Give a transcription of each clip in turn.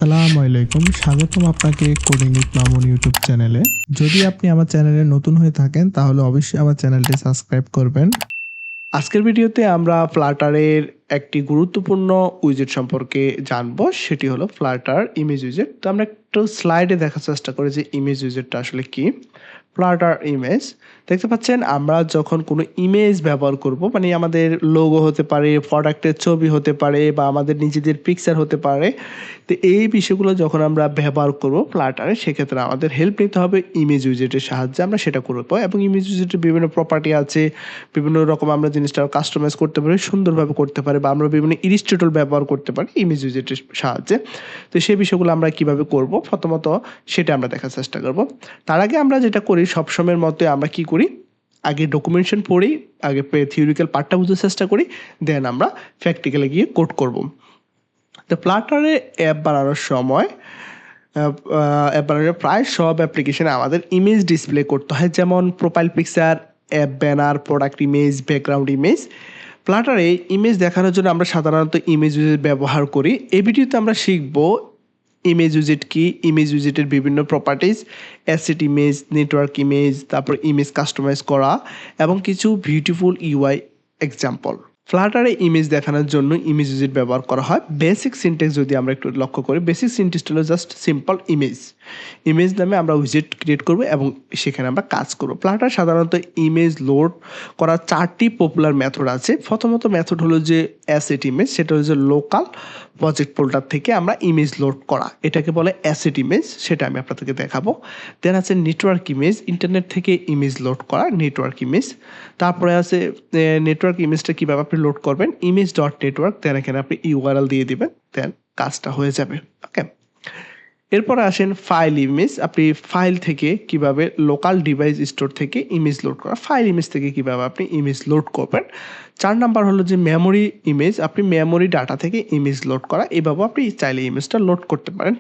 আসসালামু আলাইকুম, স্বাগতম আপনাকে কোডিং উইথ মামুন ইউটিউব চ্যানেলে। যদি আপনি আমার চ্যানেলে নতুন হয়ে থাকেন তাহলে অবশ্যই আমার চ্যানেলটি সাবস্ক্রাইব করবেন। আজকের ভিডিওতে আমরা ফ্লাটারের একটি গুরুত্বপূর্ণ উইজেট সম্পর্কে জানবো, সেটি হলো ফ্লাটার ইমেজ উইজেট। তো আমরা একটু স্লাইডে দেখার চেষ্টা করি যে ইমেজ উইজেটটা আসলে কি। ফ্লাটার ইমেজ দেখতে পাচ্ছেন, আমরা যখন কোনো ইমেজ ব্যবহার করব, মানে আমাদের লোগো হতে পারে, প্রোডাক্টের ছবি হতে পারে, বা আমাদের নিজেদের পিকচার হতে পারে। তো এই বিষয়গুলো যখন আমরা ব্যবহার করব ফ্লাটারে, সেক্ষেত্রে আমাদের হেল্প নিতে হবে ইমেজ উইজেটের সাহায্যে আমরা সেটা করবো। এবং ইমেজ উইজেটের বিভিন্ন প্রপার্টি আছে, বিভিন্ন রকম আমরা জিনিসটা কাস্টমাইজ করতে পারি, সুন্দরভাবে করতে পারি, বা আমরা বিভিন্ন ইলিস্ট্রেটর ব্যবহার করতে পারি ইমেজ উইজেটের সাহায্যে। তো সেই বিষয়গুলো আমরা কিভাবে করব প্রথমত সেটা আমরা দেখার চেষ্টা করব। তার আগে আমরা যেটা করি সবসময়ের মতো, আমরা কি করি, আগে ডকুমেন্টেশন পড়ি, আগে থিওরিক্যাল পার্টটা বুঝতে চেষ্টা করি, দেন আমরা প্র্যাকটিক্যালে গিয়ে কোড করব। তো ফ্লাটারে অ্যাপ বানানোর সময় অ্যাপ বানানোর প্রায় সব অ্যাপ্লিকেশনে আমাদের ইমেজ ডিসপ্লে করতে হয়, যেমন profile picture, app banner, product image, background image. ফ্লাটারে ইমেজ দেখানোর জন্য আমরা সাধারণত ইমেজ উইজেট ব্যবহার করি। এই ভিডিওতে আমরা শিখব ইমেজ উইজেট কি, ইমেজ উইজেটের বিভিন্ন properties, asset image, network image, তারপর ইমেজ কাস্টমাইজ করা এবং কিছু বিউটিফুল ইউআই এক্সাম্পল। ফ্লাটারে ইমেজ দেখানোর জন্য ইমেজ উইজেট ব্যবহার করা হয়। বেসিক সিনট্যাক্স যদি আমরা একটু লক্ষ্য করি, বেসিক সিনট্যাক্সটা হলো জাস্ট সিম্পল ইমেজ। ইমেজ নামে আমরা উইজেট ক্রিয়েট করব এবং সেখানে আমরা কাজ করব। ফ্লাটার সাধারণত ইমেজ লোড করার 4টি পপুলার মেথড আছে। প্রথমত মেথড হলো যে অ্যাসেট ইমেজ, সেটা হলো যে লোকাল প্রজেক্ট ফোল্ডার থেকে আমরা ইমেজ লোড করা, এটাকে বলে অ্যাসেট ইমেজ, সেটা আমি আপনাদেরকে দেখাবো। দেন আছে নেটওয়ার্ক ইমেজ, ইন্টারনেট থেকে ইমেজ লোড করা নেটওয়ার্ক ইমেজ। তারপরে আছে নেটওয়ার্ক ইমেজটা কীভাবে আপনি লোড করবেন, ইমেজ ডট নেটওয়ার্ক, দেন এখানে আপনি ইউআরএল দিয়ে দিবেন, দেন কাজটা হয়ে যাবে। ওকে, এরপরে আসেন ফাইল ইমেজ, আপনি ফাইল থেকে কিভাবে লোকাল ডিভাইস স্টোর থেকে ইমেজ লোড করা, ফাইল ইমেজ থেকে কিভাবে আপনি ইমেজ লোড করবেন। 4 নাম্বার হলো যে মেমোরি ইমেজ, আপনি মেমোরি ডাটা থেকে ইমেজ লোড করা, এভাবে আপনি চাইলে ইমেজটা লোড করতে পারেন।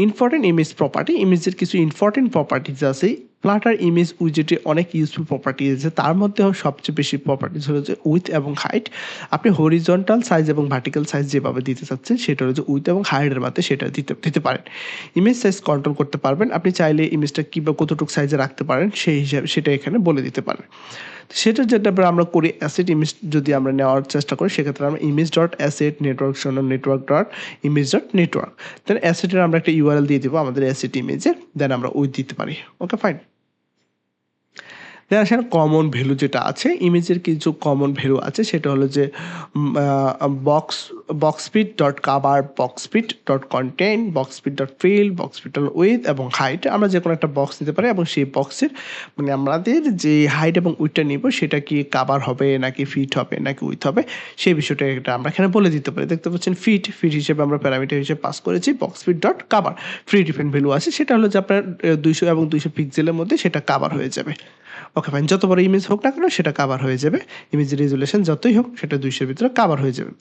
ইম্পর্টেন্ট ইমেজ প্রপার্টি, ইমেজের কিছু ইম্পর্টেন্ট প্রপার্টিজ আছে। ফ্লাটার ইমেজ উইজেটে অনেক ইউজফুল প্রপার্টি আছে, তার মধ্যে সবচেয়ে বেশি প্রপার্টিজ হলো যে উইথ এবং হাইট। আপনি হরিজন্টাল সাইজ এবং ভার্টিক্যাল সাইজ যেভাবে দিতে চাচ্ছেন সেটা হলো যে উইথ এবং হাইটের মধ্যে সেটা দিতে পারেন। ইমেজ সাইজ কন্ট্রোল করতে পারবেন, আপনি চাইলে ইমেজটা কিংবা কতটুকু সাইজে রাখতে পারেন সেই হিসাবে সেটা এখানে বলে দিতে পারেন। সেটা যেটা আমরা করি, অ্যাসেট ইমেজ যদি আমরা নেওয়ার চেষ্টা করি, সেক্ষেত্রে আমরা ইমেজ ডট অ্যাসেট নেটওয়ার্ক শোনো network dot image dot network, then অ্যাসেটের আমরা একটা ইউআরএল দিয়ে দেবো আমাদের অ্যাসেট ইমেজের, দেন আমরা উইথ দিতে পারি। Okay fine. দেন আসলে কমন ভ্যালু যেটা আছে, ইমেজের কিছু কমন ভ্যালু আছে, সেটা হলো যে boxfit dot cover, boxfit dot content, boxfit dot fill, boxfit dot width এবং হাইট। আমরা যে কোনো একটা বক্স নিতে পারি এবং সেই বক্সের মানে আমাদের যে হাইট এবং উইথটা নিব সেটা কি কাভার হবে নাকি ফিট হবে নাকি উইথ হবে, সেই বিষয়টা এটা আমরা এখানে বলে দিতে পারি। দেখতে পাচ্ছেন ফিট হিসেবে আমরা প্যারামিটার হিসেবে পাস করেছি boxfit dot cover. Free different value আছে, সেটা হলো যে আপনার 200 এবং 200 পিক্সেলের মধ্যে সেটা কাভার হয়ে যাবে। ওকে ফাইন, যত বড় ইমেজ হোক না কেন সেটা কাভার হয়ে যাবে, ইমেজের রেজুলেশন যতই হোক সেটা 200-এর ভিতরে কাভার হয়ে যাবে।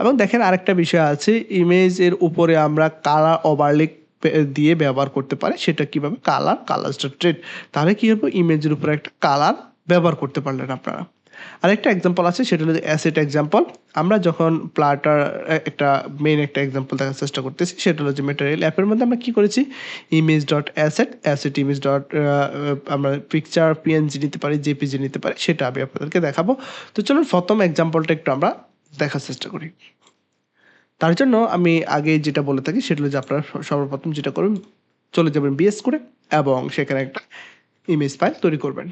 এবং দেখেন আরেকটা বিষয় আছে, ইমেজের উপরে আমরা কালার ওভারলে দিয়ে ব্যবহার করতে পারি, সেটা কিভাবে, কালারসটা ট্রেড, তাহলে কি হবে, ইমেজের উপরে একটা কালার ব্যবহার করতে পারলেন আপনারা। আরেকটা এক্সাম্পল আছে, সেটা হলো অ্যাসেট এক্সাম্পল। আমরা যখন প্লাটার একটা মেইন একটা এক্সাম্পল দেখার চেষ্টা করতেছি, সেটা হলো যে ম্যাটেরিয়াল অ্যাপের মধ্যে আমরা কি করেছি, image dot asset image dot আমরা পিকচার পিএনজি নিতে পারি, জেপিজি নিতে পারি, সেটা আমি আপনাদেরকে দেখাবো। তো চলুন প্রথম এক্সাম্পলটা একটু আমরা দেখার চেষ্টা করি। তার জন্য আমি আগে যেটা বলে থাকি সেটা হলো যে আপনারা সর্বপ্রথম যেটা করবেন, চলে যাবেন বিএস করে এবং সেখানে একটা ইমেজ ফাইল তৈরি করবেন।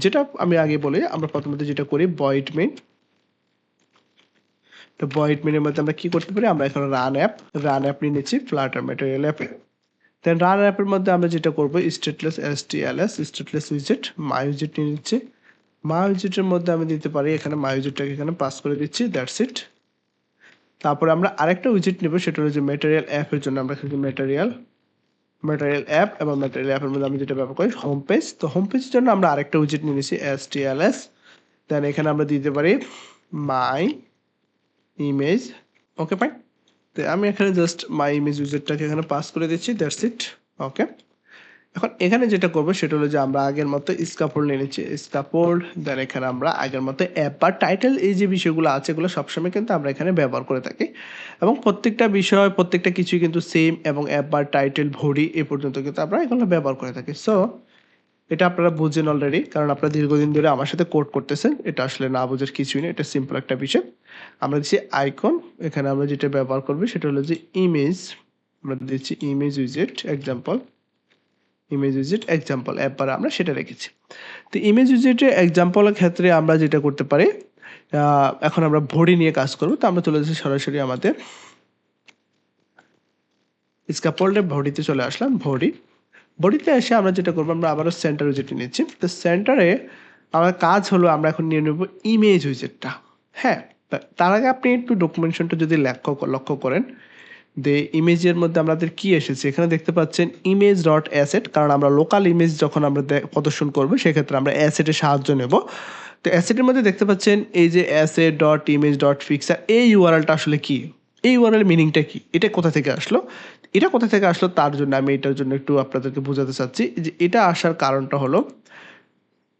যেটা আমি আগে বলি, আমরা প্রথমত যেটা করি ভয়েড মেইন। তো ভয়েড মেইনের মধ্যে আমরা কি করতে পারি, আমরা এখানে রান অ্যাপ নিয়ে নিচ্ছি ফ্লাটার ম্যাটেরিয়াল অ্যাপে। দেন রান অ্যাপের মধ্যে আমরা যেটা করবো স্টেটলেস স্টেটলেস উইজেট মাই উইজেট নিয়ে নিচ্ছি। মাই উইজেটের মধ্যে আমি দিতে পারি এখানে মাই উইজেটটাকে এখানে পাস করে দিচ্ছি, দ্যাটস ইট। তারপরে আমরা আরেকটা উইজেট নেব, সেটা হলো যে ম্যাটেরিয়াল অ্যাপের জন্য আমরা এখানে ম্যাটেরিয়াল অ্যাপ এবং ম্যাটেরিয়াল অ্যাপের মধ্যে আমি যেটা ব্যবহার করি হোম পেজ। তো হোম পেজের জন্য আমরা আরেকটা উইজেট নিয়ে নিচ্ছি STLS, দেন এখানে আমরা দিতে পারি মাই ইমেজ। ওকে ফাইন, তো আমি এখানে জাস্ট মাই ইমেজ উইজেটটাকে এখানে পাস করে দিচ্ছি, দ্যাটস ইট। ওকে, এখন এখানে যেটা করবো সেটা হলো যে আমরা আগের মতো স্ক্যাপোল্ড নিয়ে নিচ্ছি, স্ক্যাপোল্ড, দেন এখানে আমরা আগের মতো অ্যাপ বা টাইটেল, এই যে বিষয়গুলো আছে এগুলো সবসময় কিন্তু আমরা এখানে ব্যবহার করে থাকি। এবং প্রত্যেকটা বিষয় প্রত্যেকটা কিছুই কিন্তু সেম এবং অ্যাপ বার টাইটেল বডি এ পর্যন্ত কিন্তু আমরা এগুলো ব্যবহার করে থাকি। সো এটা আপনারা বুঝেন অলরেডি, কারণ আপনারা দীর্ঘদিন ধরে আমার সাথে কোড করতেছেন। এটা আসলে না বোঝার কিছুই নেই, এটা সিম্পল একটা বিষয়। আমরা দিচ্ছি আইকন, এখানে আমরা যেটা ব্যবহার করব সেটা হলো যে ইমেজ, আমরা দিচ্ছি ইমেজ উইজেট এক্সাম্পল, ইমেজ উইজেট এক্সাম্পল অ্যাপ বার আমরা সেটা রেখেছি। তো ইমেজ উইজেটের এক্সাম্পলের ক্ষেত্রে আমরা যেটা করতে পারি, এখন আমরা বডি নিয়ে কাজ করব। তো আমরা চলে যাচ্ছি সরাসরি আমাদের স্ক্যাপফোল্ডের বডিতে চলে আসলাম। বডিতে এসে আমরা যেটা করবো, আমরা আবারও সেন্টার উইজেট নিচ্ছি। তো সেন্টারে আমার কাজ হলো আমরা এখন নিয়ে নেব ইমেজ উইজেটটা। হ্যাঁ, তার আগে আপনি একটু ডকুমেন্টেশনটা যদি লক্ষ্য করেন, ইমেজের মধ্যে আমাদের কি এসেছে, এখানে দেখতে পাচ্ছেন ইমেজ ডট অ্যাসেট, কারণ আমরা লোকাল ইমেজ যখন আমরা প্রদর্শন করবো সেক্ষেত্রে আমরা অ্যাসেটের সাহায্য নেব। তো অ্যাসেটের মধ্যে দেখতে পাচ্ছেন এই যে asset dot image dot picture, এই ইউআরএলটা আসলে কি, এই ইউআরএল মিনিংটা কি, এটা কোথা থেকে আসলো, এটা কোথা থেকে আসলো তার জন্য আমি এটার জন্য একটু আপনাদেরকে বোঝাতে চাচ্ছি যে এটা আসার কারণটা হলো,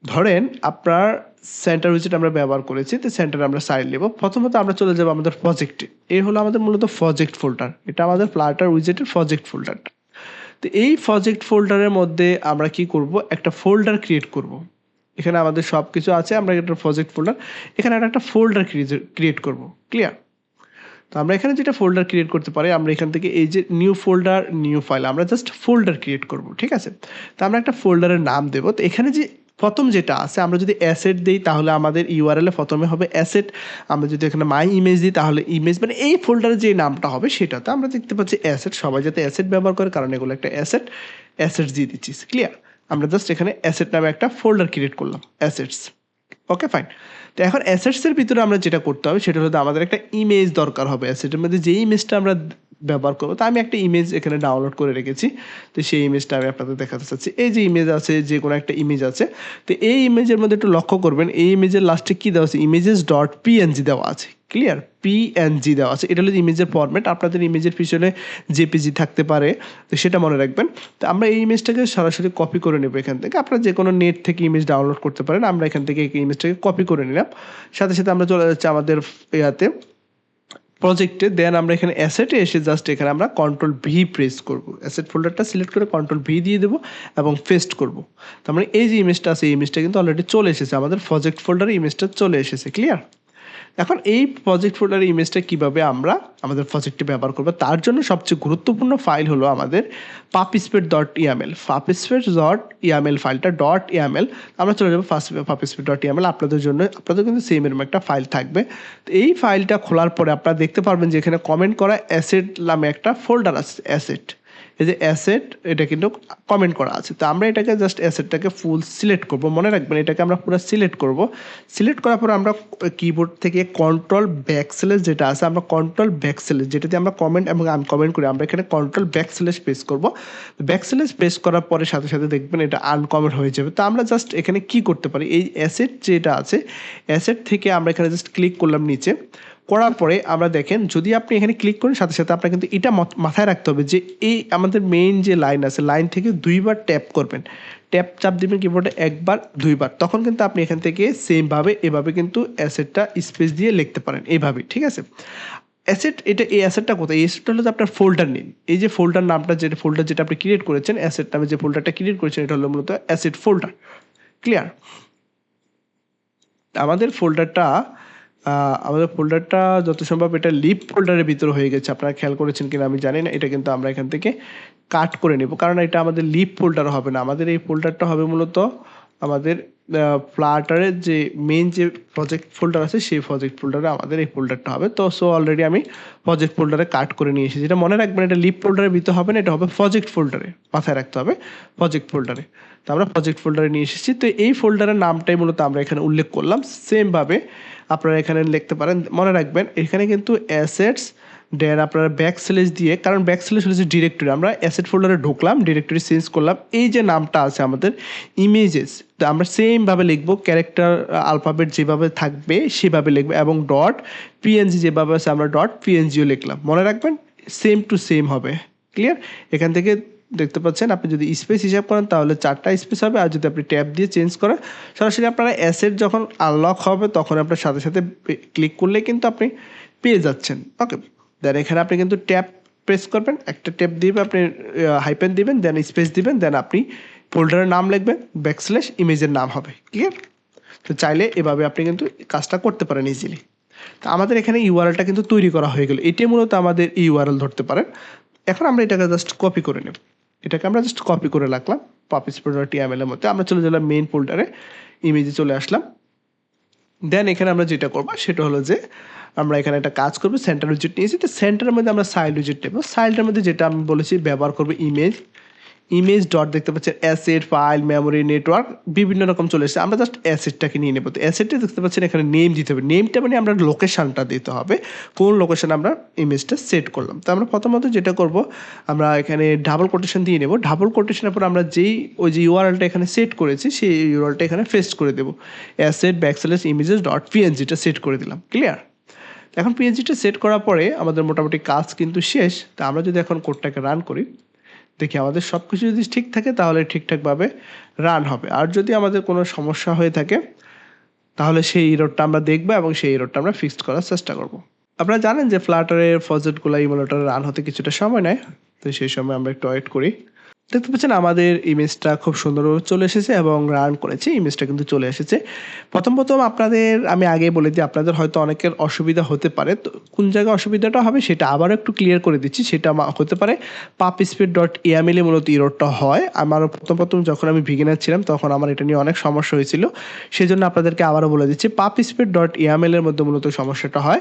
ধরেন আপনার সেন্টার উইজেট আমরা ব্যবহার করেছি। তো সেন্টারে আমরা সাইড নেব। প্রথমত আমরা চলে যাব আমাদের প্রজেক্টে, এই হলো আমাদের মূলত প্রজেক্ট ফোল্ডার, এটা আমাদের ফ্লাটার উইজেটের প্রজেক্ট ফোল্ডারটা। তো এই প্রজেক্ট ফোল্ডারের মধ্যে আমরা কি করব, একটা ফোল্ডার ক্রিয়েট করব। এখানে আমাদের সব কিছু আছে, আমরা একটা প্রজেক্ট ফোল্ডার, এখানে একটা ফোল্ডার ক্রিয়েট করব। ক্লিয়ার? তো আমরা এখানে যেটা ফোল্ডার ক্রিয়েট করতে পারি, আমরা এখান থেকে এই যে নিউ ফোল্ডার নিউ ফাইল, আমরা জাস্ট ফোল্ডার ক্রিয়েট করব। ঠিক আছে? তো আমরা একটা ফোল্ডারের নাম দেব। তো এখানে যে প্রথম যেটা আছে, আমরা যদি অ্যাসেট দিই তাহলে আমাদের ইউআরএল এ প্রথমে হবে অ্যাসেট, আমরা যদি এখানে মাই ইমেজ দিই তাহলে ইমেজ, মানে এই ফোল্ডারের যে নামটা হবে সেটাতে আমরা দেখতে পাচ্ছি অ্যাসেট, সবাই যাতে অ্যাসেট ব্যবহার করে কারণ এগুলো একটা অ্যাসেট দিয়ে দিচ্ছি। ক্লিয়ার? আমরা জাস্ট এখানে অ্যাসেট নামে একটা ফোল্ডার ক্রিয়েট করলাম, অ্যাসেটস। Okay fine. তো এখন অ্যাসেটসের ভিতরে আমরা যেটা করতে হবে সেটা হলো আমাদের একটা ইমেজ দরকার হবে। অ্যাসেটের মধ্যে যে ইমেজটা আমরা ব্যবহার করবো, তো আমি একটা ইমেজ এখানে ডাউনলোড করে রেখেছি। তো সেই ইমেজটা আমি আপনাদের দেখাতে চাচ্ছি। এই যে ইমেজ আছে, যে কোনো একটা ইমেজ আছে, তো এই ইমেজের মধ্যে একটু লক্ষ্য করবেন, এই ইমেজের লাস্টে কী দেওয়া আছে, ইমেজেস ডট পিএনজি দেওয়া আছে। ক্লিয়ার? পিএনজি দেওয়া আছে, এটা হলো ইমেজের ফরম্যাট। আপনাদের ইমেজের পিছনে জেপিজি থাকতে পারে, তো সেটা মনে রাখবেন। তো আমরা এই ইমেজটাকে সরাসরি কপি করে নেব এখান থেকে, আপনারা যে কোনো নেট থেকে ইমেজ ডাউনলোড করতে পারেন। আমরা এখান থেকে এই ইমেজটাকে কপি করে নিলাম। সাথে সাথে আমরা চলে যাচ্ছি আমাদের ইয়াতে প্রজেক্টে, দেন আমরা এখানে অ্যাসেটে এসে জাস্ট এখানে আমরা কন্ট্রোল ভি প্রেস করব, অ্যাসেট ফোল্ডারটা সিলেক্ট করে কন্ট্রোল ভি দিয়ে দেবো এবং পেস্ট করব। তার মানে এই যে ইমেজটা আছে, এই ইমেজটা কিন্তু অলরেডি চলে এসেছে আমাদের প্রজেক্ট ফোল্ডারে, ইমেজটা চলে এসেছে। ক্লিয়ার? এখন এই প্রজেক্ট ফোল্ডারের ইমেজটা কিভাবে আমরা আমাদের প্রজেক্টে ব্যবহার করবো, তার জন্য সবচেয়ে গুরুত্বপূর্ণ ফাইল হলো আমাদের পাপিস্পেট ডট ইএমএল। পাপিস্পেট ডট ইএমএল ফাইলটা ডট ইএমএল, আমরা চলে যাবো পাপিস্পেট ডট ইএমএল। আপনাদের জন্য, আপনাদের কিন্তু সেম এরকম একটা ফাইল থাকবে। তো এই ফাইলটা খোলার পরে আপনারা দেখতে পারবেন যে এখানে কমেন্ট করা অ্যাসেট নামে একটা ফোল্ডার আছে, অ্যাসেট, এই যে অ্যাসেট, এটা কিন্তু কমেন্ট করা আছে। তো আমরা এটাকে জাস্ট অ্যাসেটটাকে ফুল সিলেক্ট করব। মনে রাখবেন এটাকে আমরা পুরো সিলেক্ট করব। সিলেক্ট করার পর আমরা কিবোর্ড থেকে কন্ট্রোল ব্যাকস্ল্যাশ যেটা আছে, আমরা কন্ট্রোল ব্যাকস্ল্যাশ, যেটাতে আমরা কমেন্ট এবং আনকমেন্ট করি, আমরা এখানে কন্ট্রোল ব্যাকস্ল্যাশ প্রেস করব। ব্যাকস্ল্যাশ প্রেস করার পরে সাথে সাথে দেখবেন এটা আনকমেন্ট হয়ে যাবে। তো আমরা জাস্ট এখানে কি করতে পারি, এই অ্যাসেট যেটা আছে, অ্যাসেট থেকে আমরা এখানে জাস্ট ক্লিক করলাম নিচে, করার পরে আমরা দেখেন যদি আপনি এখানে ক্লিক করেন সাথে সাথে আপনার কিন্তু এটা মাথায় রাখতে হবে যে এই আমাদের মেইন যে লাইন আছে, লাইন থেকে দুইবার ট্যাপ করবেন, ট্যাপ চাপ দিবেন কিবোর্ডে একবার দুইবার, তখন কিন্তু আপনি এখান থেকে সেমভাবে এভাবে কিন্তু অ্যাসেটটা স্পেস দিয়ে লিখতে পারেন এইভাবে। ঠিক আছে? অ্যাসেট, এটা এই অ্যাসেটটা কোথায়, এই অ্যাসেটটা হলো আপনার ফোল্ডার নেম, এই যে ফোল্ডার নামটা, যেটা ফোল্ডার যেটা আপনি ক্রিয়েট করেছেন, অ্যাসেট নামে যে ফোল্ডারটা ক্রিয়েট করেছেন, এটা হলো মূলত অ্যাসেট ফোল্ডার। ক্লিয়ার? আমাদের ফোল্ডারটা যত সম্ভব এটা লিপ ফোল্ডারের ভিতরে হয়ে গেছে, আপনারা খেয়াল করেছেন কিনা আমি জানি না। এটা কিন্তু আমরা এখান থেকে কাট করে নেব, কারণ এটা আমাদের লিপ ফোল্ডার হবে না, আমাদের এই ফোল্ডারটা হবে মূলত আমাদের ফ্লাটারের যে মেইন যে প্রজেক্ট ফোল্ডার আছে সেই প্রজেক্ট ফোল্ডারে আমাদের এই ফোল্ডারটা হবে। তো সো অলরেডি আমি প্রজেক্ট ফোল্ডারে কাট করে নিয়ে এসেছি। যেটা মনে রাখবেন, এটা লিপ ফোল্ডারের ভিতরে হবে না, এটা হবে প্রজেক্ট ফোল্ডারে, মাথায় রাখতে হবে প্রজেক্ট ফোল্ডারে। তো আমরা প্রজেক্ট ফোল্ডারে নিয়ে এসেছি। তো এই ফোল্ডারের নামটাই মূলত আমরা এখানে উল্লেখ করলাম। সেমভাবে আপনারা এখানে লিখতে পারেন, মনে রাখবেন এখানে কিন্তু অ্যাসেটস দেন আপনারা ব্যাকস্ল্যাশ দিয়ে, কারণ ব্যাকস্ল্যাশ হচ্ছে ডিরেক্টরি, আমরা অ্যাসেট ফোল্ডারে ঢুকলাম, ডিরেক্টরি চেঞ্জ করলাম, এই যে নামটা আছে আমাদের ইমেজেস, তো আমরা সেমভাবে লিখবো, ক্যারেক্টার আলফাবেট যেভাবে থাকবে সেভাবে লিখবো, এবং ডট পিএনজি যেভাবে আছে আমরা ডট পিএনজিও লিখলাম। মনে রাখবেন সেম টু সেম হবে। ক্লিয়ার? এখান থেকে দেখতে পাচ্ছেন আপনি যদি স্পেস হিসাব করেন তাহলে 4টা স্পেস হবে, আর যদি আপনি ট্যাব দিয়ে চেঞ্জ করেন সরাসরি আপনারা অ্যাসেট যখন আনলক হবে তখন আপনার সাথে সাথে ক্লিক করলে কিন্তু আপনি পেয়ে যাচ্ছেন। ওকে, দেন এখানে আপনি কিন্তু ট্যাব প্রেস করবেন, একটা ট্যাব দিবে আপনি হাইপেন দিবেন, দেন স্পেস দিবেন, দেন আপনি ফোল্ডারের নাম লিখবেন, ব্যাকস্ল্যাশ ইমেজের নাম হবে। ক্লিয়ার? তো চাইলে এভাবে আপনি কিন্তু কাজটা করতে পারেন ইজিলি। তো আমাদের এখানে ইউআরএলটা কিন্তু তৈরি করা হয়ে গেল, এটাই মূলত আমাদের ইউআরএল ধরতে পারেন। এখন আমরা এটাকে জাস্ট কপি করে নেব, এটাকে আমরা জাস্ট কপি করে রাখলাম PubSpot.yaml এর মধ্যে। আমরা চলে গেলাম মেইন ফোল্ডারে, ইমেজে চলে আসলাম। দেন এখানে আমরা যেটা করবো সেটা হলো যে আমরা এখানে একটা কাজ করবো, সেন্টার উইজেট নিয়েছি, তো সেন্টারের মধ্যে আমরা সাইড উইজেট নেবো। সাইডের মধ্যে যেটা আমি বলেছি ব্যবহার করবো ইমেজ ডট, দেখতে পাচ্ছেন অ্যাসেট, ফাইল, মেমোরি, নেটওয়ার্ক বিভিন্ন রকম চলে এসেছে। আমরা জাস্ট অ্যাসেটটাকে নিয়ে নেবো। তো অ্যাসেটটা দেখতে পাচ্ছেন এখানে নেম দিতে হবে, নেমটা মানে আমরা লোকেশানটা দিতে হবে, কোন লোকেশানে আমরা ইমেজটা সেট করলাম। তো আমরা প্রথমত যেটা করব, আমরা এখানে ডাবল কোটেশন দিয়ে নেব। ডাবল কোটেশনের পর আমরা ওই যে ইউআরএলটা এখানে সেট করেছি সেই ইউআরএলটা এখানে পেস্ট করে দেবো, অ্যাসেট ব্যাকস্ল্যাশ ইমেজেস ডট পিএনজিটা সেট করে দিলাম। ক্লিয়ার? এখন পিএনজিটা সেট করার পরে আমাদের মোটামুটি কাজ কিন্তু শেষ। তা আমরা যদি এখন কোডটাকে রান করি, দেখি আমাদের সব কিছু যদি ঠিক থাকে তাহলে ঠিকঠাকভাবে রান হবে। আর যদি আমাদের কোনো সমস্যা হয়ে থাকে তাহলে সেই এররটা আমরা দেখবো এবং সেই এররটা আমরা ফিক্সড করার চেষ্টা করব। আপনারা জানেন যে ফ্লাটারের প্রজেক্টগুলো ইমুলেটরে রান হতে কিছুটা সময় নেয়, তো সেই সময় আমরা একটু ওয়েট করি। দেখতে পাচ্ছেন আমাদের ইমেজটা খুব সুন্দরভাবে চলে এসেছে এবং রান করেছি, ইমেজটা কিন্তু চলে এসেছে। প্রথম আপনাদের আমি আগেই বলে দিই, আপনাদের হয়তো অনেকের অসুবিধা হতে পারে, তো কোন জায়গায় অসুবিধাটা হবে সেটা আবারও একটু ক্লিয়ার করে দিচ্ছি। সেটা হতে পারে PubSpot.yaml মূলত ইররটা হয়। আমার প্রথম যখন আমি বিগিনার ছিলাম তখন আমার এটা নিয়ে অনেক সমস্যা হয়েছিল, সেজন্য আপনাদেরকে আবারও বলে দিচ্ছি PubSpot.yaml এর মধ্যে মূলত সমস্যাটা হয়।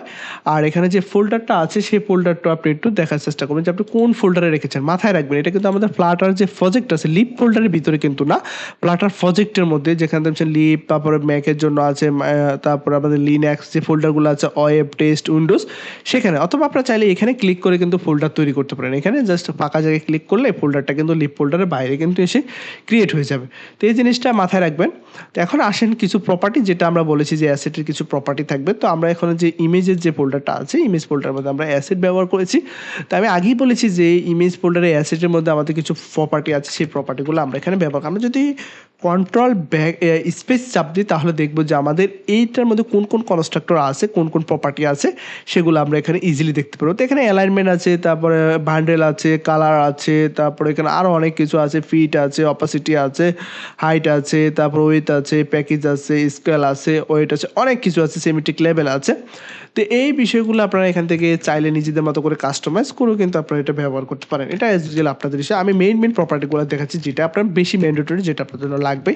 আর এখানে যে ফোল্ডারটা আছে সেই ফোল্ডারটা আপনি একটু দেখার চেষ্টা করবেন যে আপনি কোন ফোল্ডারে রেখেছেন। মাথায় রাখবেন এটা কিন্তু আমাদের ফ্লাটার যে প্রজেক্ট আছে লিপ ফোল্ডারের ভিতরে কিন্তু না, ফ্লাটার প্রজেক্টের মধ্যে, যেখানে দেখছেন লিপ, তারপরে ম্যাকের জন্য আছে, তারপরে আমাদের লিনাক্স যে ফোল্ডারগুলো আছে, ওয়েব, টেস্ট, উইন্ডোজ, সেখানে। অথবা আপনারা চাইলে এখানে ক্লিক করে কিন্তু ফোল্ডার তৈরি করতে পারেন। এখানে জাস্ট ফাঁকা জায়গায় ক্লিক করলে ফোল্ডারটা কিন্তু লিপ ফোল্ডারের বাইরে কিন্তু এসে ক্রিয়েট হয়ে যাবে। তো এই জিনিসটা মাথায় রাখবেন। তো এখন আসেন কিছু প্রপার্টি, যেটা আমরা বলেছি যে অ্যাসেটের কিছু প্রপার্টি থাকবে। তো আমরা এখন যে ইমেজের যে ফোল্ডারটা আছে, ইমেজ ফোল্ডারের মধ্যে আমরা অ্যাসেট ব্যবহার করেছি। তো আমি আগেই বলেছি যে ইমেজ ফোল্ডারে অ্যাসেটের মধ্যে আমাদের কিছু প্রপার্টি আছে, সেই প্রপার্টিগুলো আমরা এখানে ব্যবহার, আমরা যদি কন্ট্রোল স্পেস চাপ দিই তাহলে দেখবো যে আমাদের এইটার মধ্যে কোন কোন কনস্ট্রাক্টর আছে, কোন কোন প্রপার্টি আছে সেগুলো আমরা এখানে ইজিলি দেখতে পারবো। তো এখানে অ্যালাইনমেন্ট আছে, তারপরে বান্ডেল আছে, কালার আছে, তারপরে এখানে আরও অনেক কিছু আছে, ফিট আছে, অপাসিটি আছে, হাইট আছে, তারপর ওয়েট আছে, প্যাকেজ আছে, স্কেল আছে, ওয়েট আছে, অনেক কিছু আছে, সেমিটিক লেভেল আছে। তো এই বিষয়গুলো আপনারা এখান থেকে চাইলে নিজেদের মতো করে কাস্টমাইজ করেও কিন্তু আপনারা এটা ব্যবহার করতে পারেন। এটা অ্যাজ ইউজুয়াল আপনাদের বিষয়। আমি মেইন প্রপার্টিগুলো দেখাচ্ছি যেটা আপনার বেশি ম্যান্ডেটরি, যেটা আপনার জন্য লাগবে।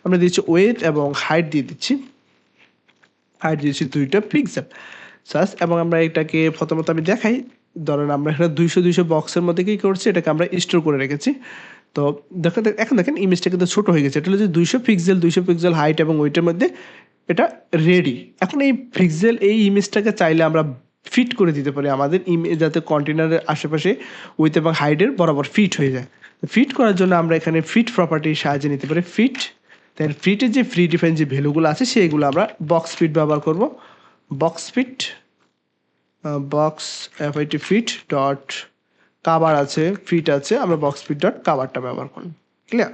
আমরা দিচ্ছি ওয়েট এবং হাইট দিয়ে দিচ্ছি, হাইট দিয়েছি 2 পিক্সেল সার্চ, এবং আমরা এটাকে প্রথমত আমি দেখাই। ধরেন আমরা এখানে 200 বক্সের মধ্যে কি করছি, এটাকে আমরা স্টোর করে রেখেছি। তো এখন দেখেন ইমেজটা কিন্তু ছোটো হয়ে গেছে। এটা হলো যে 200 পিক্সেল হাইট এবং ওয়েটের মধ্যে এটা রেডি। এখন এই পিক্সেল এই ইমেজটাকে চাইলে আমরা ফিট করে দিতে পারি আমাদের ইমেজ, যাতে কন্টেনারের আশেপাশে উইথ এবং হাইটের বরাবর ফিট হয়ে যায়। ফিট করার জন্য আমরা এখানে ফিট প্রপার্টির সাহায্যে নিতে পারি ফিট। দেন ফিটের যে ফ্রি ডিফাইন যে ভ্যালুগুলো আছে সেইগুলো আমরা বক্স ফিট ব্যবহার করব। বক্স ফিট ডট কাভার আছে, ফিট আছে, আমরা বক্স ফিট ডট কাভারটা ব্যবহার করব। ক্লিয়ার?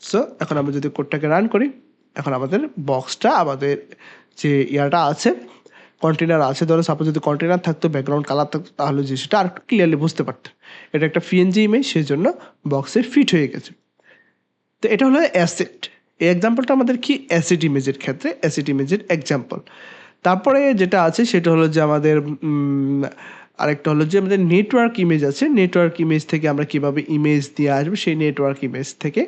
সো এখন আমরা যদি কোডটাকে রান করি, এখন আমাদের বক্সটা, আমাদের যে ইয়াটা আছে, কন্টেনার আছে, ধরো সাপোজ যদি কন্টেনার থাকতো, ব্যাকগ্রাউন্ড কালার থাকতো, তাহলে জিনিসটা আর একটু ক্লিয়ারলি বুঝতে পারতেন। এটা একটা পিএনজি ইমেজ, সেই জন্য বক্সে ফিট হয়ে গেছে। তো এটা হলো অ্যাসেট। এই এক্সাম্পলটা আমাদের কি অ্যাসেট ইমেজের ক্ষেত্রে, অ্যাসেট ইমেজের এক্সাম্পল। তারপরে যেটা আছে সেটা হলো যে আমাদের আরেকটা হলো যে আমাদের নেটওয়ার্ক ইমেজ আছে। নেটওয়ার্ক ইমেজ থেকে আমরা কিভাবে ইমেজ দিয়ে আসবো, সেই নেটওয়ার্ক ইমেজ থেকে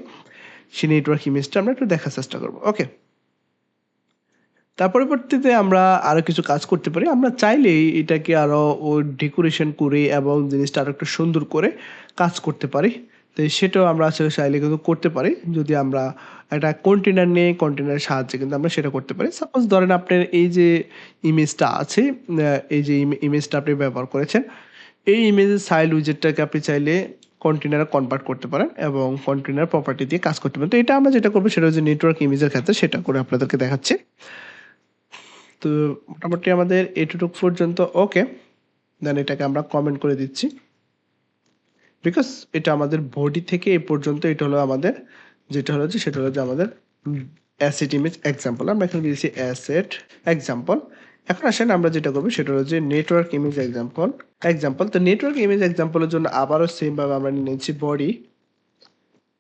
সেই নেটওয়ার্ক ইমেজটা আমরা একটু দেখার চেষ্টা করবো। ওকে, তার পরবর্তীতে আমরা আরও কিছু কাজ করতে পারি। আমরা চাইলেই এটাকে আরও ডেকোরেশন করে এবং জিনিসটা আরও একটু সুন্দর করে কাজ করতে পারি। তো সেটাও আমরা আসলে চাইলে কিন্তু করতে পারি, যদি আমরা একটা কন্টেনার নিয়ে কন্টেনারের সাহায্যে কিন্তু আমরা সেটা করতে পারি। সাপোজ ধরেন আপনার এই যে ইমেজটা আছে, এই যে ইমেজটা আপনি ব্যবহার করেছেন, এই ইমেজের সাইড উইজেটটাকে আপনি চাইলে কন্টেনারে কনভার্ট করতে পারেন এবং কন্টেনার প্রপার্টি দিয়ে কাজ করতে পারেন। তো এটা আমরা যেটা করবো সেটা হচ্ছে নেটওয়ার্ক ইমেজের ক্ষেত্রে সেটা করে আপনাদেরকে দেখাচ্ছি। তো মোটামুটি আমাদের এটুকু পর্যন্ত ওকে। দেন এটাকে আমরা কমেন্ট করে দিচ্ছি, বিকজ এটা আমাদের বডি থেকে এই পর্যন্ত এটা হলো আমাদের যেটা হলো যে সেটা হলো যে আমাদের অ্যাসেট ইমেজ এক্সাম্পল। আমরা এখানে দিয়েছি অ্যাসেট এক্সাম্পল এখন আসেন আমরা যেটা করবো সেটা হলো যে নেটওয়ার্ক ইমেজ এক্সাম্পল। তো নেটওয়ার্ক ইমেজ এক্সাম্পলের জন্য আবারও সেম ভাবে আমরা নিয়ে নিচ্ছি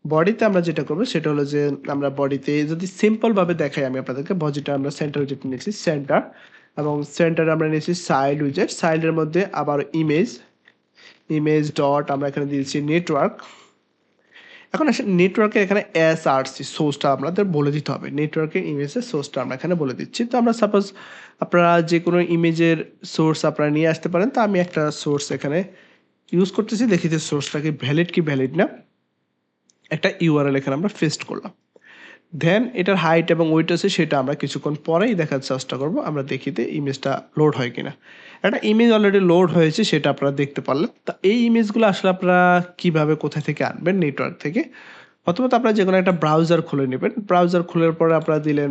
বডিতে আমরা যেটা করবো সেটা হলো যে আমরা বডিতে যদি সিম্পল ভাবে দেখাই আমি আপনাদেরকে, বডিটা আমরা সেন্টার উইজেট নিয়েছি সেন্টার, এবং সেন্টারে আমরা নিয়েছি সাইড উইজেট, সাইডের মধ্যে আবার ইমেজ ডট আমরা এখানে দিয়েছি নেটওয়ার্ক। এখন আসেন নেটওয়ার্কের এখানে এসআরসি সোর্সটা আপনাদের বলে দিতে হবে, নেটওয়ার্কের ইমেজের সোর্সটা আমরা এখানে বলে দিচ্ছি। তো আমরা সাপোজ আপনারা যে কোনো ইমেজের সোর্স আপনারা নিয়ে আসতে পারেন। তো আমি একটা সোর্স এখানে ইউজ করতেছি, দেখি যে সোর্সটা কি ভ্যালিড না। একটা ইউআরএল এখানে আমরা পেস্ট করলাম, দেন এটার হাইট এবং ওয়েট আছে সেটা আমরা কিছুক্ষণ পরেই দেখার চেষ্টা করব, আমরা দেখিতে ইমেজটা লোড হয় কিনা। একটা ইমেজ অলরেডি লোড হয়েছে সেটা আপনারা দেখতে পারলেন। তা এই ইমেজগুলো আসলে আপনারা কিভাবে কোথা থেকে আনবেন, নেটওয়ার্ক থেকে, অথবা আপনারা যে কোনো একটা ব্রাউজার খুলে নেবেন। ব্রাউজার খোলার পরে আপনারা দিলেন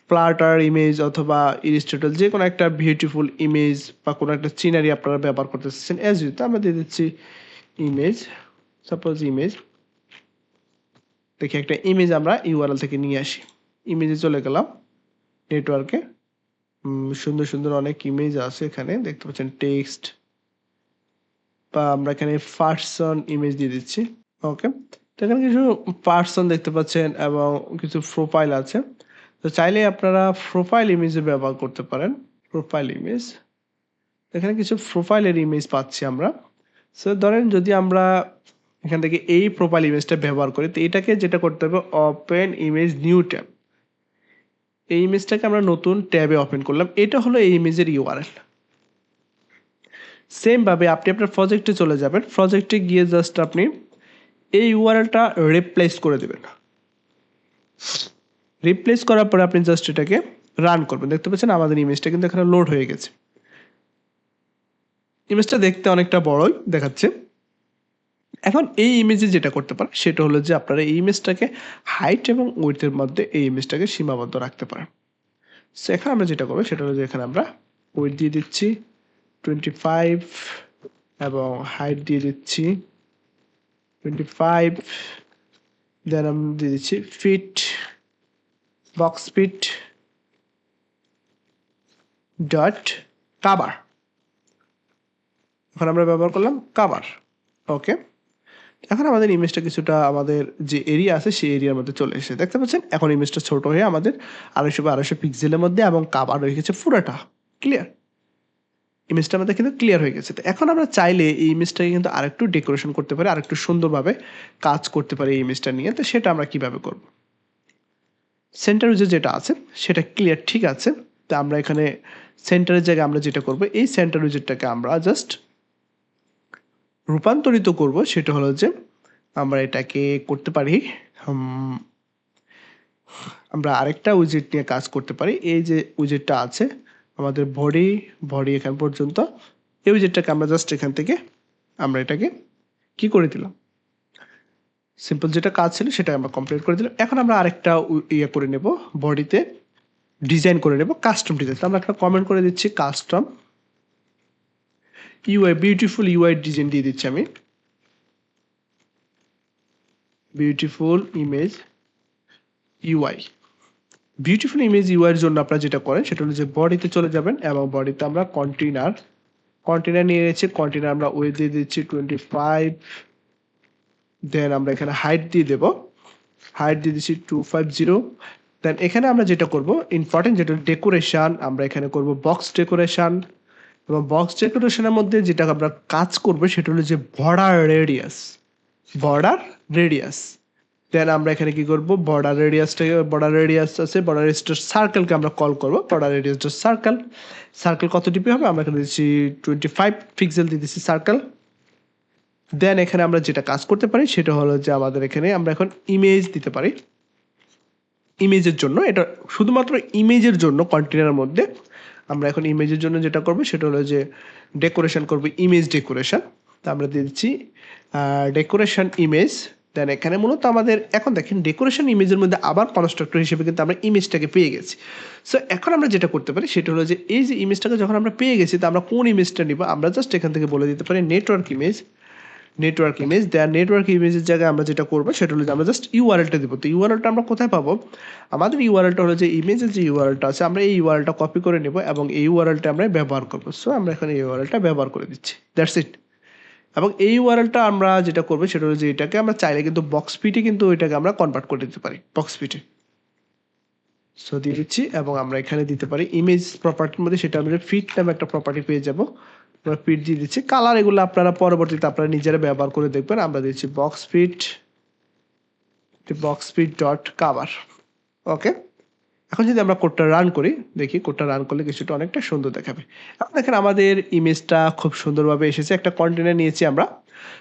ফ্লাটার ইমেজ অথবা ইলিস্ট্রেটর, যে কোনো একটা বিউটিফুল ইমেজ বা কোনো একটা সিনারি আপনারা ব্যবহার করতে চাচ্ছেন, অ্যাজ ইউজ আমরা দিয়ে দিচ্ছি ইমেজ, সাপোজ ইমেজ, দেখি একটা ইমেজ আমরা ইউআরএল থেকে নিয়ে আসি, ইমেজে চলে গেলাম নেটওয়ার্কে। সুন্দর সুন্দর অনেক ইমেজ আছে এখানে দেখতে পাচ্ছেন, টেক্সট বা আমরা এখানে পার্সন ইমেজ দিয়ে দিচ্ছি। ওকে, তো এখানে কিছু পার্সন দেখতে পাচ্ছেন এবং কিছু প্রোফাইল আছে। তো চাইলে আপনারা প্রোফাইল ইমেজে ব্যবহার করতে পারেন, প্রোফাইল ইমেজ। এখানে কিছু প্রোফাইলের ইমেজ পাচ্ছি আমরা। সো ধরেন যদি আমরা এখান থেকে এই প্রোফাইল ইমেজটা ব্যবহার করি, তো এটাকে যেটা করতে হবে ওপেন ইমেজ নিউ ট্যাব, এই ইমেজটাকে আমরা নতুন ট্যাবে ওপেন করলাম, এটা হলো এই ইমেজের ইউআরএল। সেম ভাবে আপনি আপনার প্রজেক্টে চলে যাবেন, প্রজেক্টে গিয়ে জাস্ট আপনি এই ইউআরএলটা রিপ্লেস করে দেবেন। রিপ্লেস করার পরে আপনি জাস্ট এটাকে রান করবেন, দেখতে পাচ্ছেন আমাদের ইমেজটা কিন্তু এখানে লোড হয়ে গেছে। ইমেজটা দেখতে অনেকটা বড়ই দেখাচ্ছে। এখন এই ইমেজে যেটা করতে পারেন সেটা হলো যে আপনারা এই ইমেজটাকে হাইট এবং উইডথের মধ্যে এই ইমেজটাকে সীমাবদ্ধ রাখতে পারেন। সো এখানে আমরা যেটা করবো সেটা হলো যে এখানে আমরা উইডথ দিয়ে দিচ্ছি 25 এবং হাইট দিয়ে দিচ্ছি 25, দেন আমরা দিয়ে দিচ্ছি fit, box fit dot cover, এখন আমরা ব্যবহার করলাম কাভার। ওকে, এখন আমাদের ইমেজটা কিছুটা আমাদের যে এরিয়া আছে সেই এরিয়ার মধ্যে চলে এসেছে, দেখতে পাচ্ছেন এখন ইমেজটা ছোট হয়ে আমাদের 250 পিক্সেলের মধ্যে এবং কাভার হয়ে গেছে পুরোটা ক্লিয়ার। ইমেজটা আমাদের কিন্তু ক্লিয়ার হয়ে গেছে। তো এখন আমরা চাইলে এই ইমেজটাকে কিন্তু আরেকটু ডেকোরেশন করতে পারি, আরেকটু সুন্দরভাবে কাজ করতে পারি এই ইমেজটা নিয়ে। তো সেটা আমরা কিভাবে করব, সেন্টার উইজেট যেটা আছে সেটা ক্লিয়ার ঠিক আছে। তো আমরা এখানে সেন্টারের জায়গায় আমরা যেটা করব, এই সেন্টার উইজেটটাকে আমরা জাস্ট রূপান্তরিত করব, সেটা হলো যে আমরা এটাকে করতে পারি, আমরা আরেকটা উইজেট নিয়ে কাজ করতে পারি। এই যে উইজেটটা আছে আমাদের বডি এখান পর্যন্ত, এই উইজেটটাকে আমরা জাস্ট এখান থেকে আমরা এটাকে কি করে দিলাম, সিম্পল যেটা কাজ ছিল সেটা আমরা কমপ্লিট করে দিলাম। এখন আমরা আরেকটা ইয়ে করে নেব, বডিতে ডিজাইন করে নেব, কাস্টম ডিজাইন। আমরা একটা কমেন্ট করে দিচ্ছি custom UI, beautiful UI design দিয়ে দিচ্ছি আমি, beautiful image UI. Beautiful image ইউআইয়ের জন্য আপনারা যেটা করেন সেটা হলো যে বডিতে চলে যাবেন এবং বডিতে আমরা কন্টেনার নিয়ে নিয়েছি, কন্টেনার আমরা ওয়েট দিয়ে দিচ্ছি 25, দেন আমরা এখানে হাইট দিয়ে দেব, হাইট দিয়ে দিচ্ছি 250। দেন এখানে আমরা যেটা করব ইম্পর্টেন্ট যেটা ডেকোরেশন, আমরা এখানে করব বক্স ডেকোরেশন, এবং বক্স ডেকোরেশনের মধ্যে যেটা আমরা কাজ করব সেটা হলো যে বর্ডার রেডিয়াস। দেন আমরা এখানে কি করব, বর্ডার রেডিয়াস আছে, বর্ডার রেডিয়াসটা সার্কেলকে আমরা কল করব, বর্ডার রেডিয়াসটা সার্কেল কত ডিপি হবে, আমরা এখানে দিচ্ছি 25 পিক্সেল দিয়ে দিচ্ছি সার্কেল। দেন এখানে আমরা যেটা কাজ করতে পারি সেটা হলো যে আমাদের এখানে আমরা এখন ইমেজ দিতে পারি, ইমেজের জন্য, এটা শুধুমাত্র ইমেজের জন্য কন্টেনারের মধ্যে আমরা এখন ইমেজের জন্য যেটা করব সেটা হলো যে ডেকোরেশন করব, ইমেজ ডেকোরেশন। তা আমরা দিয়ে দিচ্ছি ডেকোরেশন ইমেজ। দেন এখানে মূলত আমাদের এখন দেখেন ডেকোরেশন ইমেজের মধ্যে আবার কনস্ট্রাক্টর হিসেবে কিন্তু আমরা ইমেজটাকে পেয়ে গেছি। সো এখন আমরা যেটা করতে পারি সেটা হলো যে এই যে ইমেজটাকে যখন আমরা পেয়ে গেছি, তা আমরা কোন ইমেজটা নিব, আমরা জাস্ট এখান থেকে বলে দিতে পারি নেটওয়ার্ক ইমেজ নেটওয়ার্ক ইমেজ, দেয়ার নেটওয়ার্ক ইমেজের জায়গায় আমরা যেটা করবো সেটা হলো যে আমরা জাস্ট ইউআরএলটা দেবো। তো ইউআরএলটা আমরা কোথায় পাবো? আমাদের ইউআরএলটা হলো যে ইমেজের যে ইউআরএলটা আছে, আমরা এই ইউআরএলটা কপি করে নেব এবং এই ইউআরএলটা আমরা ব্যবহার করবো। সো আমরা এখানে এই ইউআরএলটা ব্যবহার করে দিচ্ছি, দ্যাটস ইট। এবং এই ইউআরএলটা আমরা যেটা করবো সেটা হলো যে এটাকে আমরা চাইলে কিন্তু বক্সপিটে কিন্তু এটাকে আমরা কনভার্ট করে দিতে পারি, বক্সপিটে। সো দিয়ে দিচ্ছি এবং আমরা এখানে দিতে পারি ইমেজ প্রপার্টির মধ্যে, সেটা আমরা ফিট নামে একটা প্রপার্টি পেয়ে যাবো। আমরা ফিট দিয়ে দিচ্ছি, কালার এগুলো আপনারা পরবর্তীতে আপনারা নিজেরা ব্যবহার করে দেখবেন। আমরা দিচ্ছি বক্সপিট ডট কাভার। ওকে, এখন যদি আমরা কোডটা রান করি, দেখি কোডটা রান করলে কিছুটা অনেকটা সুন্দর দেখাবে। এখন দেখেন আমাদের ইমেজটা খুব সুন্দরভাবে এসেছে, একটা কন্টেনার নিয়েছি আমরা।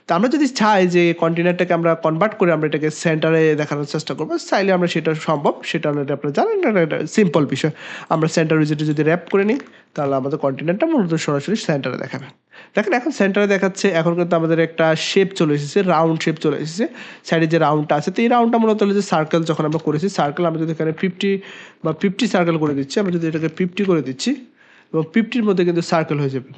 তো আমরা যদি চাই যে কন্টেনারটাকে আমরা কনভার্ট করে আমরা এটাকে সেন্টারে দেখানোর চেষ্টা করবো, চাইলে আমরা সেটা সম্ভব, সেটা হলে আপনারা জানেন এটা সিম্পল বিষয়। আমরা সেন্টার উইজেটে যদি র্যাপ করে নিই তাহলে আমাদের কন্টেনারটা মূলত সরাসরি সেন্টারে দেখাবে। দেখেন এখন সেন্টারে দেখাচ্ছে, এখন কিন্তু আমাদের একটা শেপ চলে এসেছে, রাউন্ড শেপ চলে এসেছে, সাইডে যে রাউন্ডটা আছে। তো এই রাউন্ডটা মূলত হলো যে সার্কেল, যখন আমরা করেছি সার্কেল, আমরা যদি এখানে 50 সার্কেল করে দিচ্ছি, আমরা যদি এটাকে 50 করে দিচ্ছি এবং 50-র মধ্যে কিন্তু সার্কেল হয়ে যাবে।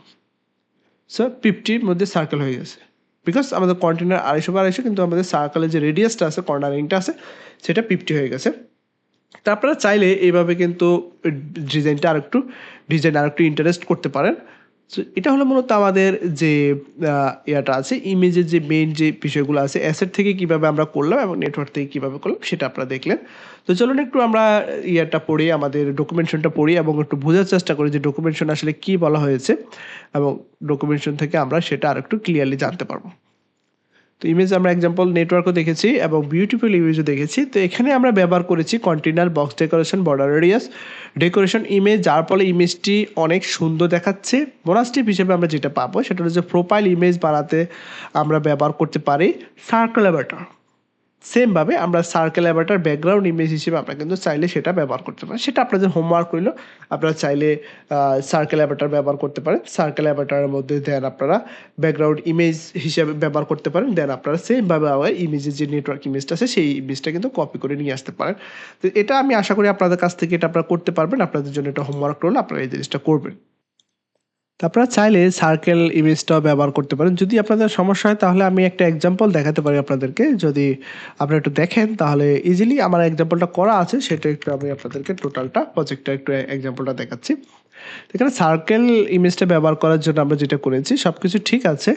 সো 50-র মধ্যে সার্কেল হয়ে গেছে, বিকজ আমাদের কন্টেনার 250 কিন্তু আমাদের সার্কেলের যে রেডিয়াসটা আছে, কর্নারিংটা আছে, সেটা 50 হয়ে গেছে। তা আপনারা চাইলে এইভাবে কিন্তু ডিজাইনটা আরেকটু ইন্টারেস্ট করতে পারেন। সো এটা হলো মূলত আমাদের যে ইয়াটা আছে, ইমেজের যে মেইন যে বিষয়গুলো আছে, অ্যাসেট থেকে কিভাবে আমরা করলাম এবং নেটওয়ার্ক থেকে কিভাবে করলাম সেটা আপনারা দেখলেন। তো চলুন একটু আমরা ইয়াটা পড়ি, আমাদের ডকুমেন্টেশনটা পড়ি এবং একটু বোঝার চেষ্টা করি যে ডকুমেন্টেশন আসলে কি বলা হয়েছে, এবং ডকুমেন্টেশন থেকে আমরা সেটা আরেকটু ক্লিয়ারলি জানতে পারবো। তো ইমেজ আমরা এক্সাম্পল নেটওয়ার্কও দেখেছি এবং বিউটিফুল ইমেজও দেখেছি। তো এখানে আমরা ব্যবহার করেছি container, box decoration, border radius, decoration image, যার ফলে ইমেজটি অনেক সুন্দর দেখাচ্ছে। বোনাস টিপ হিসেবে আমরা যেটা পাবো সেটা হচ্ছে প্রোফাইল ইমেজ বানাতে আমরা ব্যবহার করতে পারি সার্কেল অ্যাভাটার। সেমভাবে আমরা সার্কেল অ্যাভাটার ব্যাকগ্রাউন্ড ইমেজ হিসেবে আমরা কিন্তু চাইলে সেটা ব্যবহার করতে পারি। সেটা আপনাদের হোমওয়ার্ক হইলো, আপনারা চাইলে সার্কেল অ্যাভাটার ব্যবহার করতে পারেন। সার্কেল অ্যাভাটারের মধ্যে দেন আপনারা ব্যাকগ্রাউন্ড ইমেজ হিসেবে ব্যবহার করতে পারেন। দেন আপনারা সেমভাবে আবার ইমেজের যে নেটওয়ার্ক ইমেজটা আছে সেই ইমেজটা কিন্তু কপি করে নিয়ে আসতে পারেন। তো এটা আমি আশা করি আপনাদের কাছ থেকে এটা আপনারা করতে পারবেন। আপনাদের জন্য এটা হোমওয়ার্ক রইলো, আপনারা এই জিনিসটা করবেন। তো আপনারা চাইলে সার্কেল ইমেজটাও ব্যবহার করতে পারেন। যদি আপনাদের সমস্যা হয় তাহলে আমি একটা এক্সাম্পল দেখাতে পারি আপনাদেরকে। যদি আপনারা একটু দেখেন তাহলে ইজিলি আমার এক্সাম্পলটা করা আছে, সেটা একটু আমি আপনাদেরকে টোটালটা প্রজেক্টটা একটু এক্সাম্পলটা দেখাচ্ছি। এখানে সার্কেল ইমেজটা ব্যবহার করার জন্য আমরা যেটা করেছি সবকিছু ঠিক আছে,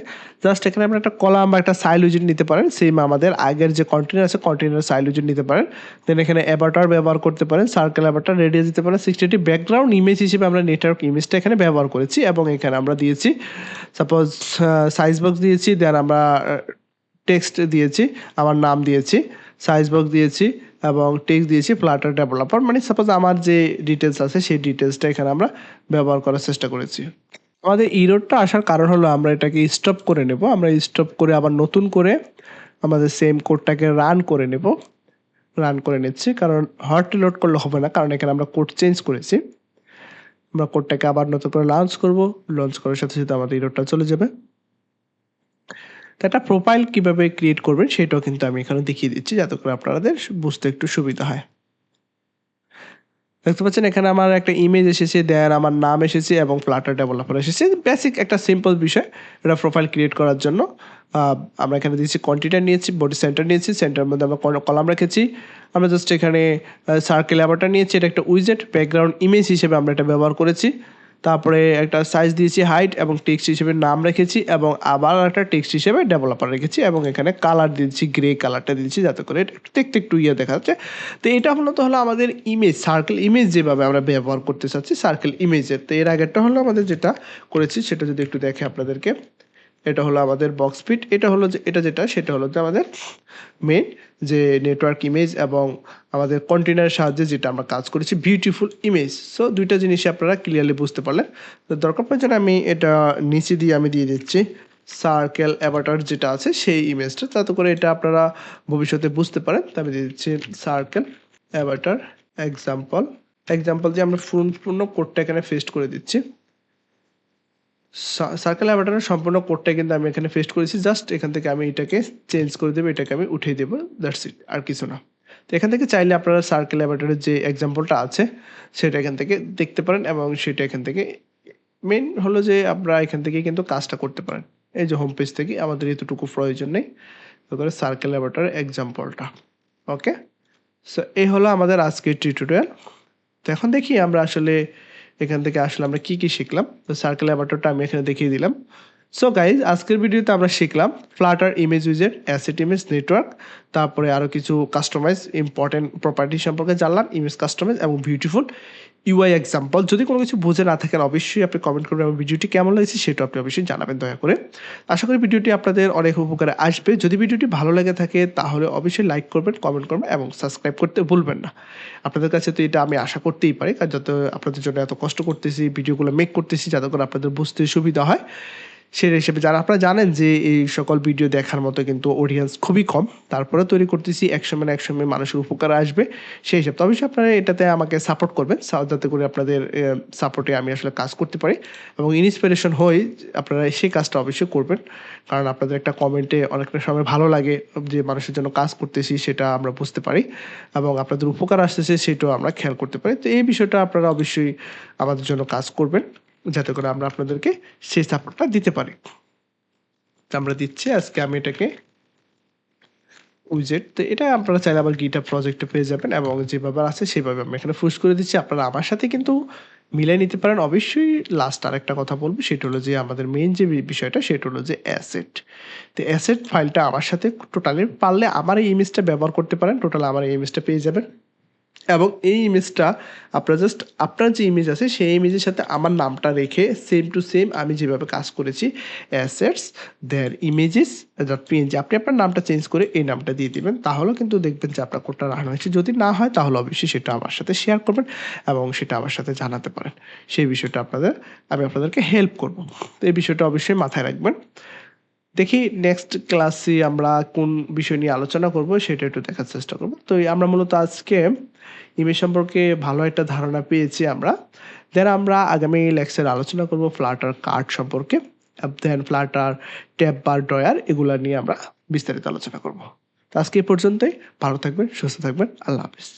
জাস্ট এখানে আমরা একটা কলাম বা একটা সাইল উইজেট নিতে পারেন। সেম আমাদের আগের যে কন্টেনার আছে কন্টেনার সাইল উইজেট নিতে পারেন। দেন এখানে অ্যাভাটার ব্যবহার করতে পারেন, সার্কেল অ্যাভাটার রেডিয়াস দিতে পারেন 60 ব্যাকগ্রাউন্ড ইমেজ হিসেবে আমরা নেটওয়ার্ক ইমেজটা এখানে ব্যবহার করেছি এবং এখানে আমরা দিয়েছি সাপোজ সাইজ বক্স দিয়েছি, দেন আমরা টেক্সট দিয়েছি, আমার নাম দিয়েছি, সাইজ বক্স দিয়েছি এবং টেক্সট দিয়েছি ফ্লাটার ডেভেলপার। মানে সাপোজ আমার যে ডিটেলস আছে সেই ডিটেলসটা এখানে আমরা ব্যবহার করার চেষ্টা করেছি। আমাদের ইররটা আসার কারণ হলো আমরা এটাকে স্টপ করে নেব। আমরা স্টপ করে আবার নতুন করে আমাদের সেম কোডটাকে রান করে নেব। রান করে নিচ্ছি, কারণ হট রিলোড করলে হবে না, কারণ এখানে আমরা কোড চেঞ্জ করেছি। আমরা কোডটাকে আবার নতুন করে লঞ্চ করব, লঞ্চ করার সাথে সাথে আমাদের ইররটা চলে যাবে। তো একটা প্রোফাইল কিভাবে ক্রিয়েট করবেন সেটাও কিন্তু আমি এখানে দেখিয়ে দিচ্ছি, যাতে করে আপনাদের বুঝতে একটু সুবিধা হয়। দেখতে পাচ্ছেন এখানে আমার একটা ইমেজ এসেছে, দেন আমার নাম এসেছে এবং ফ্লাটার ডেভেলপার এসেছে। বেসিক একটা সিম্পল বিষয় এটা প্রোফাইল ক্রিয়েট করার জন্য। আমরা এখানে দিয়েছি কন্টেনার নিয়েছি, বডি সেন্টার নিয়েছি, সেন্টারের মধ্যে আমরা কলাম রেখেছি। আমরা জাস্ট এখানে সার্কেল অ্যাভাটার নিয়েছি, এটা একটা উইজেট ব্যাকগ্রাউন্ড ইমেজ হিসেবে আমরা এটা ব্যবহার করেছি। তারপরে একটা সাইজ দিয়েছি, হাইট এবং টেক্সট হিসেবে নাম রেখেছি এবং আবার একটা টেক্সট হিসেবে ডেভেলপার রেখেছি এবং এখানে কালার দিয়েছি, গ্রে কালারটা দিয়েছি, যাতে করে দেখতে একটু ইয়ে দেখা যাচ্ছে। তো এটা হলো আমাদের ইমেজ, সার্কেল ইমেজ যেভাবে আমরা ব্যবহার করতে চাচ্ছি সার্কেল ইমেজের। তো এর আগেরটা হলো আমাদের যেটা করেছি সেটা যদি একটু দেখে আপনাদেরকে, এটা হলো আমাদের বক্স ফিট, এটা হলো যে সেটা হলো যে আমাদের মেইন যে নেটওয়ার্ক ইমেজ এবং আমাদের কন্টেনারের সাহায্যে যেটা আমরা কাজ করেছি বিউটিফুল ইমেজ। সো দুইটা জিনিসই আপনারা ক্লিয়ারলি বুঝতে পারলেন। তো দরকার প্রয়োজনে আমি এটা নিচে দিয়ে দিয়ে দিচ্ছি সার্কেল অ্যাভাটার যেটা আছে সেই ইমেজটা, যাতে করে এটা আপনারা ভবিষ্যতে বুঝতে পারেন। তো আমি দিয়ে দিচ্ছি সার্কেল অ্যাভাটার এক্সাম্পল দিয়ে আমরা সম্পূর্ণ কোডটা এখানে পেস্ট করে দিচ্ছি। সার্কেল অ্যাভাটারের সম্পূর্ণ কোডটা কিন্তু আমি এখানে পেস্ট করেছি, জাস্ট এখান থেকে আমি এটাকে চেঞ্জ করে দেবো, এটাকে আমি উঠিয়ে দেবো, দ্যাটস ইট, আর কিছু না। তো এখান থেকে চাইলে আপনারা সার্কেল অ্যাভাটারের যে এক্সাম্পলটা আছে সেটা এখান থেকে দেখতে পারেন এবং সেটা এখান থেকে মেন হলো যে আপনারা এখান থেকে কিন্তু কাজটা করতে পারেন। এই যে হোম পেজ থেকে আমাদের এতটুকু প্রয়োজন নেই, করে সার্কেল ল্যাবরেটরির এক্সাম্পলটা। ওকে, সো এই হলো আমাদের আজকের টিউটোরিয়াল। তো এখন দেখি আমরা আসলে এখান থেকে আসলে আমরা কি শিখলাম। তো সার্কেল ল্যাবরেটরিটা আমি এখানে দেখিয়ে দিলাম। সো গাইজ, আজকের ভিডিওতে আমরা শিখলাম ফ্লাটার ইমেজ উইজেট, অ্যাসেট ইমেজ নেটওয়ার্ক, তারপরে আরও কিছু কাস্টমাইজ ইম্পর্টেন্ট প্রপার্টি সম্পর্কে জানলাম, ইমেজ কাস্টমাইজ এবং বিউটিফুল ইউআই এক্সাম্পল। যদি কোনো কিছু বুঝে না থাকেন অবশ্যই আপনি কমেন্ট করবেন এবং ভিডিওটি কেমন লাগছে সেটা আপনি অবশ্যই জানাবেন দয়া করে। আশা করি ভিডিওটি আপনাদের অনেক উপকারে আসবে। যদি ভিডিওটি ভালো লেগে থাকে তাহলে অবশ্যই লাইক করবেন, কমেন্ট করবেন এবং সাবস্ক্রাইব করতে ভুলবেন না। আপনাদের কাছে তো এটা আমি আশা করতেই পারি, কারণ যত আপনাদের জন্য এত কষ্ট করতেছি, ভিডিওগুলো মেক করতেছি যাতে করে আপনাদের বুঝতে সুবিধা হয়। সেই হিসেবে যারা আপনারা জানেন যে এই সকল ভিডিও দেখার মতো কিন্তু অডিয়েন্স খুবই কম, তারপরে তৈরি করতেছি, একসময় মানুষের উপকার আসবে সেই হিসাবে। তো অবশ্যই আপনারা এটাতে আমাকে সাপোর্ট করবেন, যাতে করে আপনাদের সাপোর্টে আমি আসলে কাজ করতে পারি এবং ইন্সপিরেশন হই। আপনারা সেই কাজটা অবশ্যই করবেন, কারণ আপনাদের একটা কমেন্টে অনেকটা সময় ভালো লাগে যে মানুষের জন্য কাজ করতেছি, সেটা আমরা বুঝতে পারি এবং আপনাদের উপকার আসতেছে সেটাও আমরা খেয়াল করতে পারি। তো এই বিষয়টা আপনারা অবশ্যই আমাদের জন্য কাজ করবেন, যাতে করে আমরা আপনাদেরকে সেই সাপোর্টটা দিতে পারি। আমরা দিচ্ছি আজকে আমি এটাকে উইজেট, তো এটা আপনারা চাইলে আবার গিটহাব প্রজেক্টে পেয়ে যাবেন এবং যেভাবে আছে সেভাবে আমি এখানে পুশ করে দিচ্ছি। আপনারা আমার সাথে কিন্তু মিলাই নিতে পারেন। অবশ্যই লাস্ট আরেকটা কথা বলবো, সেটা হলো যে আমাদের মেইন যে বিষয়টা সেটা হলো যে অ্যাসেট। তো অ্যাসেট ফাইলটা আমার সাথে টোটালি পারলে আমার এই ইমেজটা ব্যবহার করতে পারেন, টোটাল আমার এই ইমেজটা পেয়ে যাবেন এবং এই ইমেজটা আপনারা জাস্ট আপনার যে ইমেজ আছে সেই ইমেজের সাথে আমার নামটা রেখে সেম টু সেম আমি যেভাবে কাজ করেছি অ্যাসেটস দেয়ার ইমেজেস ডট পিএনজি, আপনি আপনার নামটা চেঞ্জ করে এই নামটা দিয়ে দিবেন, তাহলেও কিন্তু দেখবেন যে আপনার কোডটা রান হয়েছে। যদি না হয় তাহলে অবশ্যই সেটা আমার সাথে শেয়ার করবেন এবং সেটা আমার সাথে জানাতে পারেন। সেই বিষয়টা আমি আপনাদেরকে হেল্প করব। তো এই বিষয়টা অবশ্যই মাথায় রাখবেন। দেখি নেক্সট ক্লাসে আমরা কোন বিষয় নিয়ে আলোচনা করব সেটা একটু দেখার চেষ্টা করব। তো আমরা মূলত আজকে ইমেজ সম্পর্কে ভালো একটা ধারণা পেয়েছি আমরা। দেন আমরা আগামী লেকচারে আলোচনা করব ফ্লাটার কার্ড সম্পর্কে, দেন ফ্লাটার ট্যাব বার ড্রয়ার, এগুলা নিয়ে আমরা বিস্তারিত আলোচনা করব। তো আজকে এই পর্যন্তই। ভালো থাকবেন, সুস্থ থাকবেন, আল্লাহ হাফেজ।